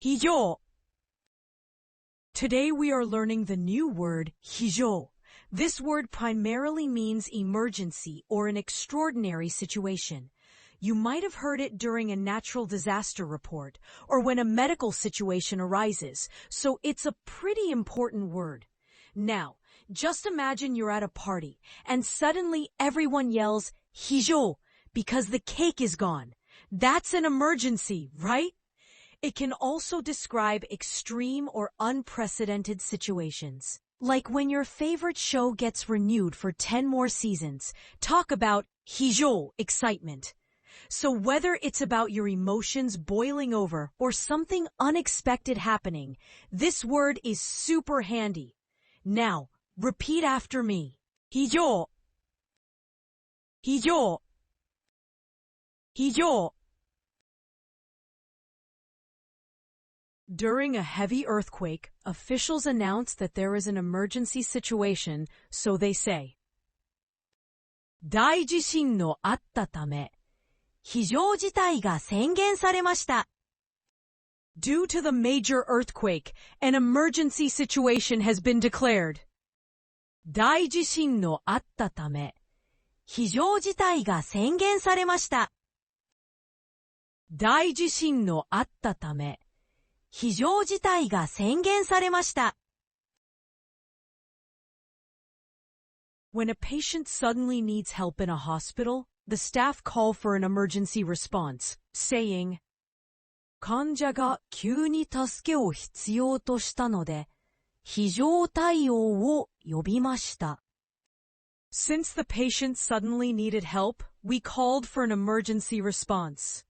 ひじょう. Today we are learning the new word ひじょう. This word primarily means emergency or an extraordinary situation. You might have heard it during a natural disaster report or when a medical situation arises, so it's a pretty important word. Now, just imagine you're at a party and suddenly everyone yells ひじょう because the cake is gone. That's an emergency, right? It can also describe extreme or unprecedented situations. Like when your favorite show gets renewed for 10 more seasons. Talk about ひじょう excitement. So whether it's about your emotions boiling over or something unexpected happening, this word is super handy. Now, repeat after me. ひじょう. ひじょう. ひじょう. During a heavy earthquake, officials announce that there is an emergency situation, so they say, 大地震のあったため、非常事態が宣言されました。Due to the major earthquake, an emergency situation has been declared. 大地震のあったため、非常事態が宣言されました。大地震のあったため、非常事態が宣言されました。When a patient suddenly needs help in a hospital, the staff call for an emergency response, saying, 患者が急に助けを必要としたので、非常対応を呼びました。Since the patient suddenly needed help, we called for an emergency response.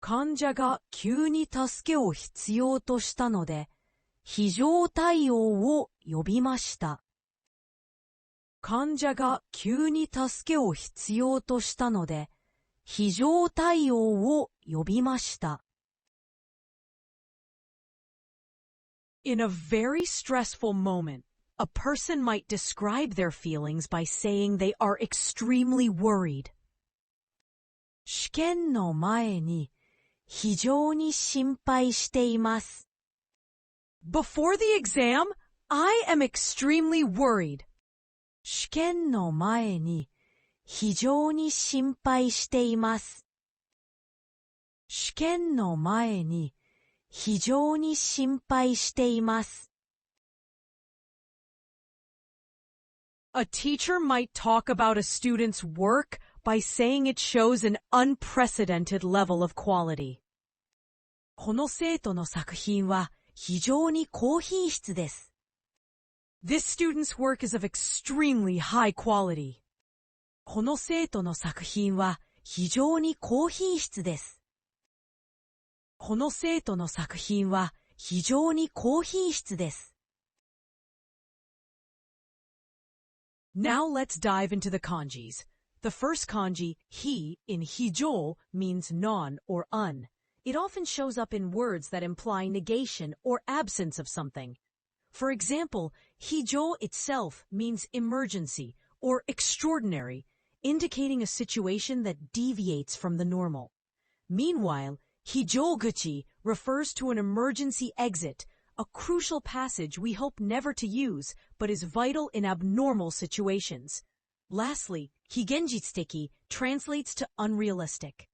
患者が急に助けを必要としたので、非常対応を呼びました。患者が急に助けを必要としたので、非常対応を呼びました。In a very stressful moment, a person might describe their feelings by saying they are extremely worried. 試験の前に非常に心配しています。Before the exam, I am extremely worried. 試験の前に非常に心配しています。試験の前に非常に心配しています。A teacher might talk about a student's work by saying it shows an unprecedented level of quality. この生徒の作品は非常に高品質です。This student's work is of extremely high quality. この生徒の作品は非常に高品質です。この生徒の作品は非常に高品質です。Now let's dive into the kanjis. The first kanji, he, in hijou, means non or un. It often shows up in words that imply negation or absence of something. For example, hijou itself means emergency or extraordinary, indicating a situation that deviates from the normal. Meanwhile, hijouguchi refers to an emergency exit, a crucial passage we hope never to use, but is vital in abnormal situations. Lastly, higenjitsuteki translates to unrealistic,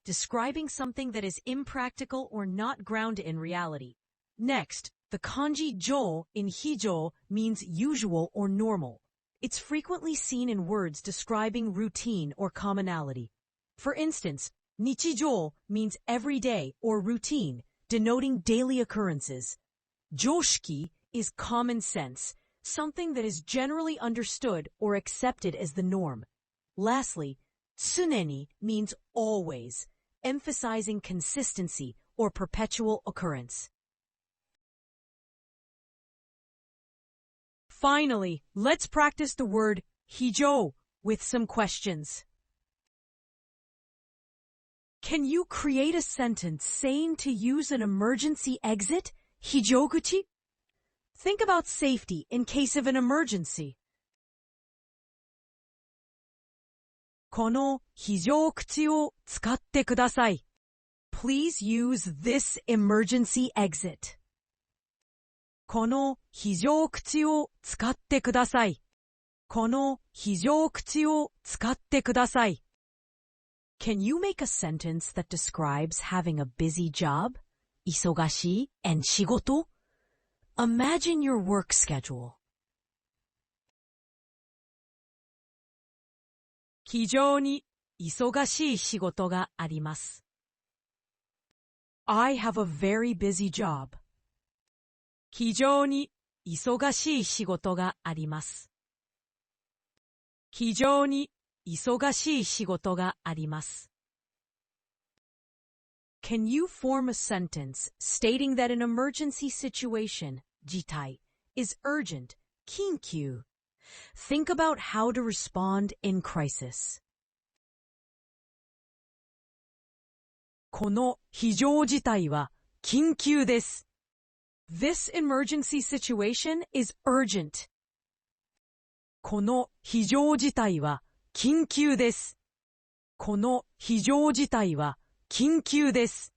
describing something that is impractical or not grounded in reality. Next, the kanji jo in hijou means usual or normal. It's frequently seen in words describing routine or commonality. For instance, nichijou means everyday or routine, denoting daily occurrences. Joshiki is common sense, something that is generally understood or accepted as the norm. Lastly, tsuneni means always, emphasizing consistency or perpetual occurrence. Finally, let's practice the word hijou with some questions. Can you create a sentence saying to use an emergency exit, hijouguchi? Think about safety in case of an emergency. この非常口を使ってください. Please use this emergency exit. この非常口を使ってください。この非常口を使ってください。Can you make a sentence that describes having a busy job? 忙しい and 仕事? Imagine your work schedule. 非常に忙しい仕事があります。I have a very busy job. 非常に忙しい仕事があります。非常に忙しい仕事があります。Can you form a sentence stating that an emergency situation, 事態, is urgent, 緊急? Think about how to respond in crisis. この非常事態は緊急です。This emergency situation is urgent. この非常事態は緊急です。この非常事態は緊急です。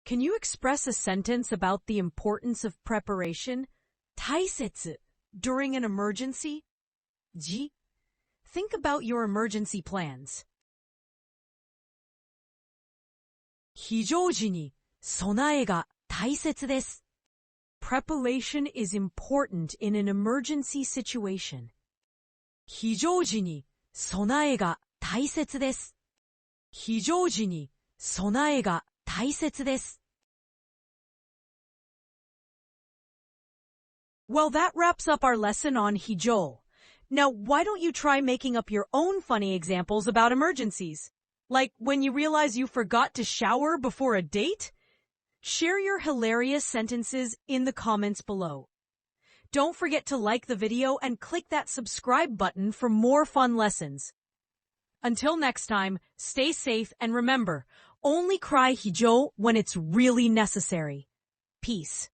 Can you express a sentence about the importance of preparation? 大切 during an emergency? じ Think about your emergency plans. 非常時に備えが大切です。Preparation is important in an emergency situation. 非常時に備えが大切です。非常時に備えが大切です。Well, that wraps up our lesson on 非常. Now, why don't you try making up your own funny examples about emergencies? Like when you realize you forgot to shower before a date? Share your hilarious sentences in the comments below. Don't forget to like the video and click that subscribe button for more fun lessons. Until next time, stay safe and remember, only cry 非常 when it's really necessary. Peace.